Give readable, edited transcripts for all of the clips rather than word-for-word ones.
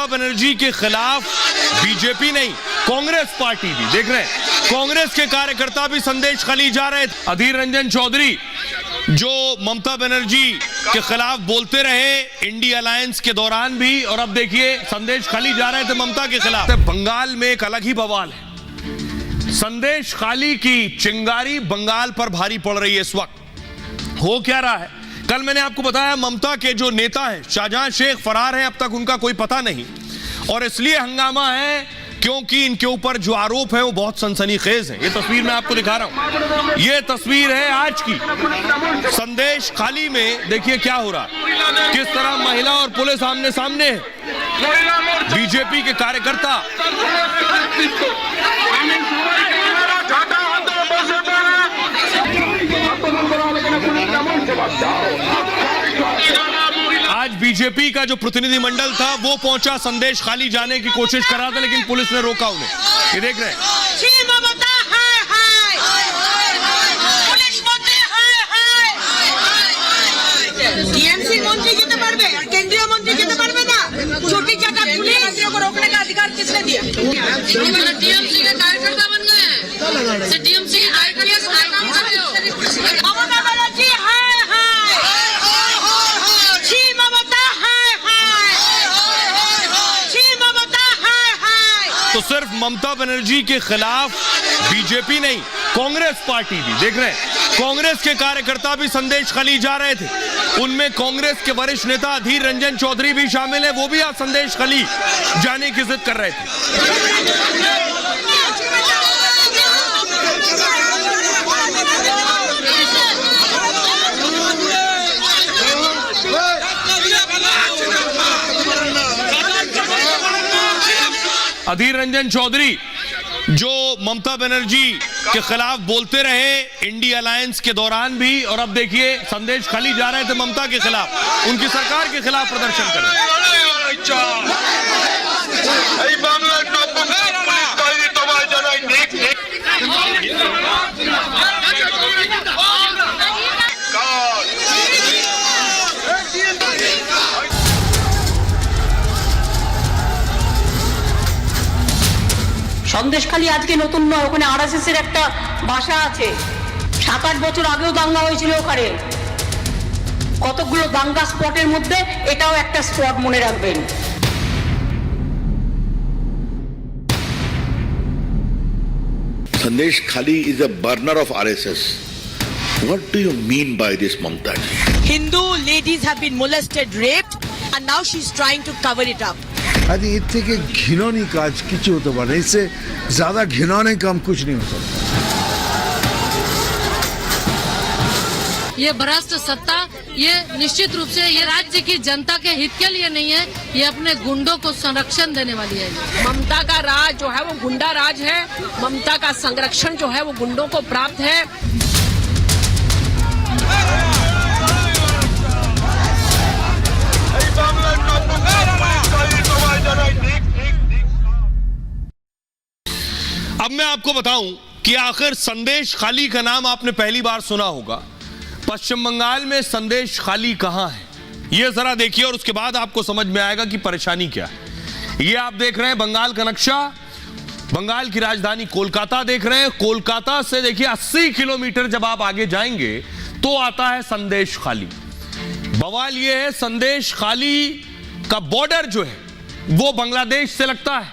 ममता बनर्जी के खिलाफ बीजेपी नहीं, कांग्रेस पार्टी भी देख रहे हैं, कांग्रेस के कार्यकर्ता भी संदेश खली जा रहे थे। अधीर रंजन चौधरी जो ममता बनर्जी के खिलाफ बोलते रहे इंडिया अलायंस के दौरान भी, और अब देखिए संदेश खाली जा रहे थे ममता के खिलाफ। बंगाल में एक अलग ही बवाल है। संदेश खाली की चिंगारी बंगाल पर भारी पड़ रही है इस वक्त। हो क्या रहा है, कल मैंने आपको बताया ममता के जो नेता हैं शाहजहां शेख फरार हैं, अब तक उनका कोई पता नहीं, और इसलिए हंगामा है क्योंकि इनके ऊपर जो आरोप है वो बहुत सनसनीखेज है। ये तस्वीर मैं आपको दिखा रहा हूं, ये तस्वीर है आज की संदेश खाली में। देखिए क्या हो रहा है, किस तरह महिला और पुलिस आमने सामने है। बीजेपी के कार्यकर्ता आज बीजेपी का जो प्रतिनिधिमंडल था वो पहुंचा, संदेश खाली जाने की कोशिश कर रहा था, लेकिन पुलिस ने रोका उन्हें। ये देख रहे हैं, टीएमसी मंत्री যেতে পারবে আর কেন্দ্রীয় মন্ত্রী যেতে পারবে না। छोटी चाटा पुलिस मंत्रियों को रोकने का अधिकार किसने दिया? टीएमसी के कार्यकर्ता बन गए हैं, टीएमसी के कार्यकर्ता काम कर रहे हो। ममता बनर्जी हाय हाय, छी ममता हाय हाय, छी ममता हाय हाय। तो सिर्फ ममता बनर्जी के खिलाफ बीजेपी नहीं, कांग्रेस पार्टी भी देख रहे हैं, कांग्रेस के कार्यकर्ता भी संदेश खली जा रहे थे। उनमें कांग्रेस के वरिष्ठ नेता अधीर रंजन चौधरी भी शामिल है, वो भी आज संदेश खली जाने की जिद कर रहे थे। अधीर रंजन चौधरी जो ममता बनर्जी के खिलाफ बोलते रहे इंडिया अलायंस के दौरान भी, और अब देखिए संदेश खाली जा रहे थे ममता के खिलाफ, उनकी सरकार के खिलाफ प्रदर्शन कर रहे हैं। সন্দেশখালী আজকে নতুন নয়, ওখানে আরএসএস এর একটা বাসা আছে। 7-8 বছর আগেও দাঙ্গা হয়েছিল ওখানে। কতগুলো দাঙ্গা স্পটের মধ্যে এটাও একটা স্পট, মনে রাখবেন। Sandesh Khali is a burner of RSS. What do you mean by this, Mamta? Hindu ladies have been molested, raped, and now she's trying to cover it up. आदि इत থেকে ঘৃণনীয় কাজ কিছু হতে পারে, इससे ज्यादा घिनौने काम कुछ नहीं हो सकता। ये भ्रष्ट सत्ता ये निश्चित रूप से ये राज्य की जनता के हित के लिए नहीं है, ये अपने गुंडों को संरक्षण देने वाली है। ममता का राज जो है वो गुंडा राज है, ममता का संरक्षण जो है वो गुंडों को प्राप्त है। अब मैं आपको बताऊं कि आखिर संदेश खाली का नाम आपने पहली बार सुना होगा। पश्चिम बंगाल में संदेश खाली कहां है, यह जरा देखिए और उसके बाद आपको समझ में आएगा कि परेशानी क्या है। यह आप देख रहे हैं बंगाल का नक्शा, बंगाल की राजधानी कोलकाता देख रहे हैं। कोलकाता से देखिए 80 किलोमीटर जब आप आगे जाएंगे तो आता है संदेश खाली। बवाल यह है, संदेश खाली का बॉर्डर जो है वो बांग्लादेश से लगता है।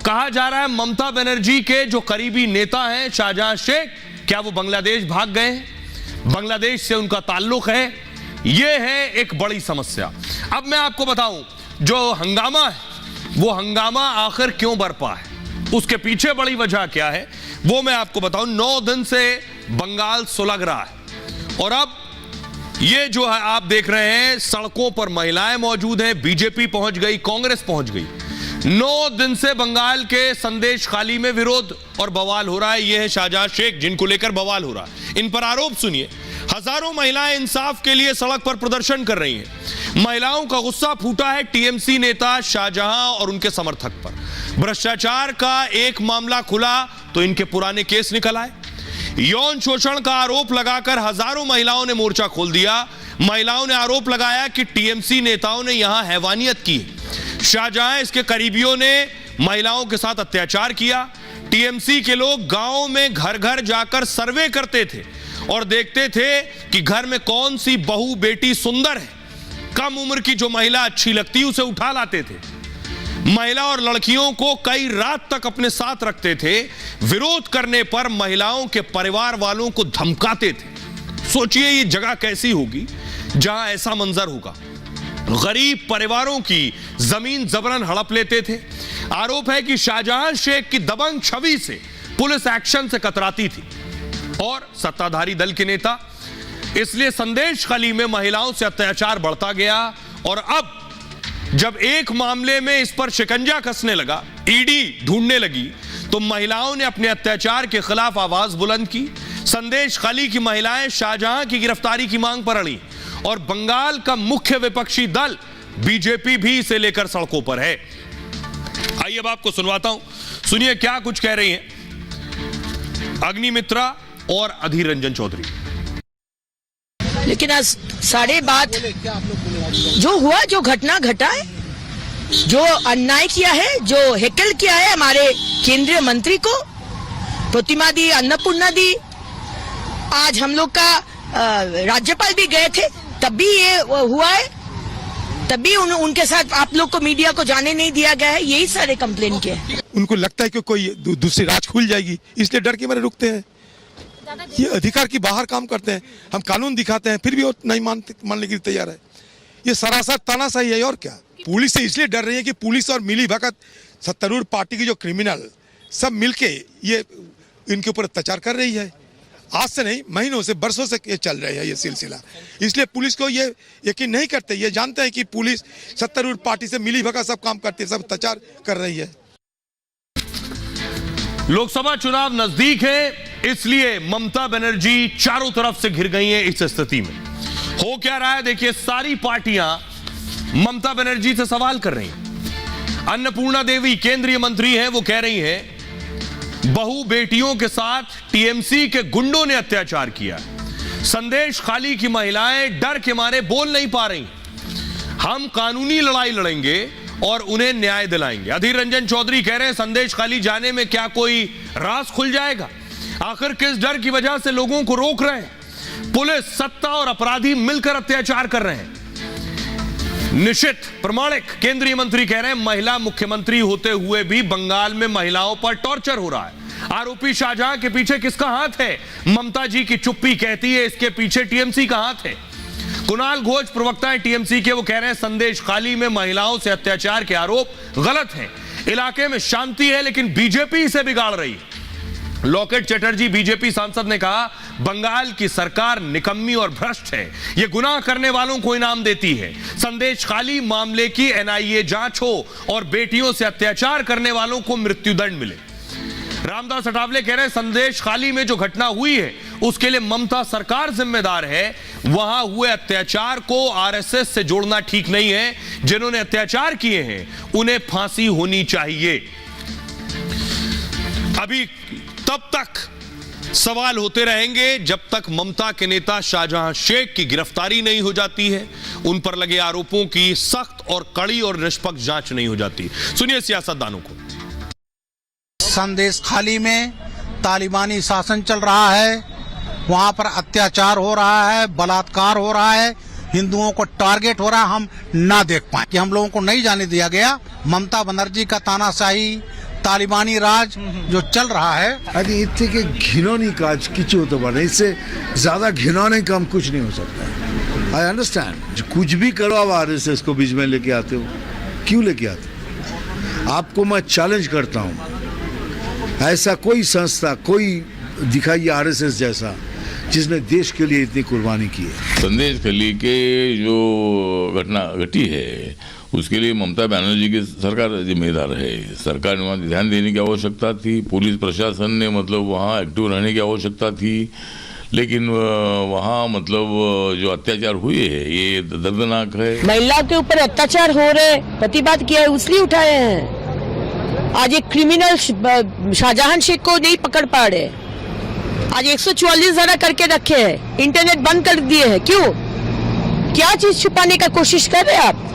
कहा जा रहा है ममता बनर्जी के जो करीबी नेता हैं शाहजहां शेख, क्या वो बांग्लादेश भाग गए हैं, बांग्लादेश से उनका ताल्लुक है। यह है एक बड़ी समस्या। अब मैं आपको बताऊं जो हंगामा है वो हंगामा आखिर क्यों बरपा है, उसके पीछे बड़ी वजह क्या है वो मैं आपको बताऊं। 9 दिन से बंगाल सुलग रहा है, और अब ये जो है आप देख रहे हैं सड़कों पर महिलाएं मौजूद हैं, बीजेपी पहुंच गई, कांग्रेस पहुंच गई। 9 दिन से बंगाल के संदेश खाली में विरोध और बवाल हो रहा है। यह है शाहजहां शेख जिनको लेकर बवाल हो रहा है। इन पर आरोप सुनिए। हजारों महिलाएं इंसाफ के लिए सड़क पर प्रदर्शन कर रही हैं। महिलाओं का गुस्सा फूटा है टीएमसी नेता शाहजहां और उनके समर्थक पर। भ्रष्टाचार का एक मामला खुला तो इनके पुराने केस निकल आए। यौन शोषण का आरोप लगाकर हजारों महिलाओं ने मोर्चा खोल दिया। महिलाओं ने आरोप लगाया कि टीएमसी नेताओं ने यहां हैवानियत की। शाहजहां इसके करीबियों ने महिलाओं के साथ अत्याचार किया। टीएमसी के लोग गांव में घर घर जाकर सर्वे करते थे और देखते थे कि घर में कौन सी बहू बेटी सुंदर है। कम उम्र की जो महिला अच्छी लगती उसे उठा लाते थे। महिला और लड़कियों को कई रात तक अपने साथ रखते थे। विरोध करने पर महिलाओं के परिवार वालों को धमकाते थे। सोचिए ये जगह कैसी होगी जहां ऐसा मंजर होगा। गरीब परिवारों की जमीन जबरन हड़प लेते थे। आरोप है कि शाहजहां शेख की दबंग छवि से पुलिस एक्शन से कतराती थी और सत्ताधारी दल के नेता, इसलिए संदेश खाली में महिलाओं से अत्याचार बढ़ता गया। और अब जब एक मामले में इस पर शिकंजा कसने लगा, ईडी ढूंढने लगी, तो महिलाओं ने अपने अत्याचार के खिलाफ आवाज बुलंद की। संदेश खाली की महिलाएं शाहजहां की गिरफ्तारी की मांग पर अड़ी और बंगाल का मुख्य विपक्षी दल बीजेपी भी इसे लेकर सड़कों पर है। आइए अब आपको सुनवाता हूं, सुनिए क्या कुछ कह रही हैं अग्निमित्रा और अधीर रंजन चौधरी। लेकिन आज सारे बात जो हुआ, जो घटना घटा है, जो अन्याय किया है, जो हेकल किया है हमारे केंद्रीय मंत्री को, प्रतिमा दी, अन्नपूर्णा दी। आज हम लोग का राज्यपाल भी गए थे, तब भी ये हुआ है, तब भी उनके साथ आप लोग को मीडिया को जाने नहीं दिया गया है। यही सारे कंप्लेन किए। उनको लगता है कि कोई दूसरी राज खुल जाएगी, इसलिए डर के मारे रुकते हैं। ये अधिकार की बाहर काम करते हैं। हम कानून दिखाते हैं फिर भी वो नहीं मानने के लिए तैयार है। ये सरासर तानाशाही है और क्या। पुलिस से इसलिए डर रही है कि पुलिस और मिली भगत सत्तारूढ़ पार्टी की जो क्रिमिनल सब मिलके ये इनके ऊपर अत्याचार कर रही है। आज से नहीं, महीनों से, वर्षों से ये चल रहा है ये सिलसिला। इसलिए पुलिस को ये यकीन नहीं करते, ये जानते हैं कि पुलिस सत्तारूढ़ पार्टी से मिली भगत सब काम करती है, सब अत्याचार कर रही है। लोकसभा चुनाव नजदीक है, इसलिए ममता बनर्जी चारों तरफ से घिर गई हैं। इस स्थिति में हो क्या रहा है देखिए, सारी पार्टियां ममता बनर्जी से सवाल कर रही हैं। अन्नपूर्णा देवी केंद्रीय मंत्री हैं, वो कह रही हैं बहू बेटियों के साथ टीएमसी के गुंडों ने अत्याचार किया। संदेश खाली की महिलाएं डर के मारे बोल नहीं पा रही। हम कानूनी लड़ाई लड़ेंगे और उन्हें न्याय दिलाएंगे। अधीर रंजन चौधरी कह रहे हैं संदेश खाली जाने में क्या कोई राज खुल जाएगा? आखिर किस डर की वजह से लोगों को रोक रहे हैं? पुलिस, सत्ता और अपराधी मिलकर अत्याचार कर रहे हैं। निशित प्रमाणिक केंद्रीय मंत्री कह रहे हैं महिला मुख्यमंत्री होते हुए भी बंगाल में महिलाओं पर टॉर्चर हो रहा है। आरोपी शाहजहां के पीछे किसका हाथ है? ममता जी की चुप्पी कहती है इसके पीछे टीएमसी का हाथ है। कुणाल घोष प्रवक्ता है टीएमसी के, वो कह रहे हैं संदेश खाली में महिलाओं से अत्याचार के आरोप गलत हैं। इलाके में शांति है लेकिन बीजेपी इसे बिगाड़ रही है। लॉकेट चटर्जी बीजेपी सांसद ने कहा बंगाल की सरकार निकम्मी और भ्रष्ट है, यह गुनाह करने वालों को इनाम देती है। संदेश खाली मामले की एनआईए जांच हो और बेटियों से अत्याचार करने वालों को मृत्युदंड मिले। रामदास अठावले कह रहे हैं संदेश खाली में जो घटना हुई है उसके लिए ममता सरकार जिम्मेदार है। वहां हुए अत्याचार को आरएसएस से जोड़ना ठीक नहीं है। जिन्होंने अत्याचार किए हैं उन्हें फांसी होनी चाहिए। अभी तब तक सवाल होते रहेंगे जब तक ममता के नेता शाहजहां शेख की गिरफ्तारी नहीं हो जाती है, उन पर लगे आरोपों की सख्त और कड़ी और निष्पक्ष जांच नहीं हो जाती। सुनिए सियासतदानों को। संदेश खाली में तालिबानी शासन चल रहा है, वहां पर अत्याचार हो रहा है, बलात्कार हो रहा है, हिंदुओं को टारगेट हो रहा है। हम ना देख पाए कि हम लोगों को नहीं जाने दिया गया। ममता बनर्जी का तानाशाही तालिबानी राज जो चल रहा है, अरे इतने घिनौनी काज किचु होते बने, इससे ज्यादा घिनौने काम कुछ नहीं हो सकता। आई अंडरस्टैंड, कुछ भी करो आप आरएसएस को बीच में लेके आते हो, क्यों लेके आते हो? आपको मैं चैलेंज करता हूँ, ऐसा कोई संस्था कोई दिखाइए आरएसएस जैसा जिसने देश के लिए इतनी कुर्बानी की है। संदेश खाली के जो घटना घटी है उसके लिए ममता बनर्जी की सरकार जिम्मेदार है। सरकार ने वहाँ ध्यान देने की आवश्यकता थी, पुलिस प्रशासन ने मतलब वहाँ एक्टिव रहने की आवश्यकता थी, लेकिन वहाँ मतलब जो अत्याचार हुए हैं ये दर्दनाक है। महिला के ऊपर अत्याचार हो रहे, प्रतिवाद किया है इसलिए उठाए हैं। आज एक क्रिमिनल शाहजहां शेख को नहीं पकड़ पा रहे, आज 144 धारा करके रखे हैं, इंटरनेट बंद कर दिए हैं। क्यों? क्या चीज छुपाने का कोशिश कर रहे हैं आप?